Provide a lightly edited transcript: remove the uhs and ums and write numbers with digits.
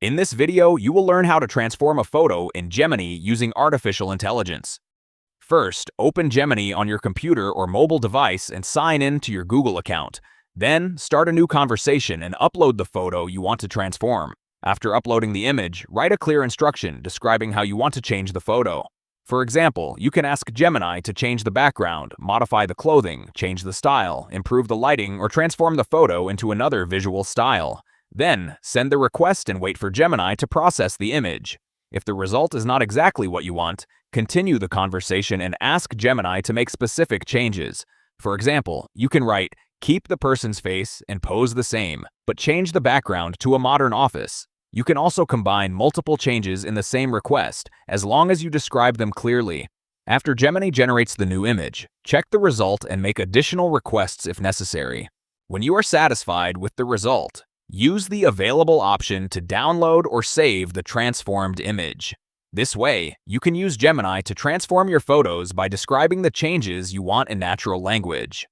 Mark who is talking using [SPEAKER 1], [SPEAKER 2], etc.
[SPEAKER 1] In this video, you will learn how to transform a photo in Gemini using artificial intelligence. First, open Gemini on your computer or mobile device and sign in to your Google account. Then, start a new conversation and upload the photo you want to transform. After uploading the image, write a clear instruction describing how you want to change the photo. For example, you can ask Gemini to change the background, modify the clothing, change the style, improve the lighting, or transform the photo into another visual style. Then, send the request and wait for Gemini to process the image. If the result is not exactly what you want, continue the conversation and ask Gemini to make specific changes. For example, you can write, "Keep the person's face and pose the same, but change the background to a modern office." You can also combine multiple changes in the same request, as long as you describe them clearly. After Gemini generates the new image, check the result and make additional requests if necessary. When you are satisfied with the result, use the available option to download or save the transformed image. This way, you can use Gemini to transform your photos by describing the changes you want in natural language.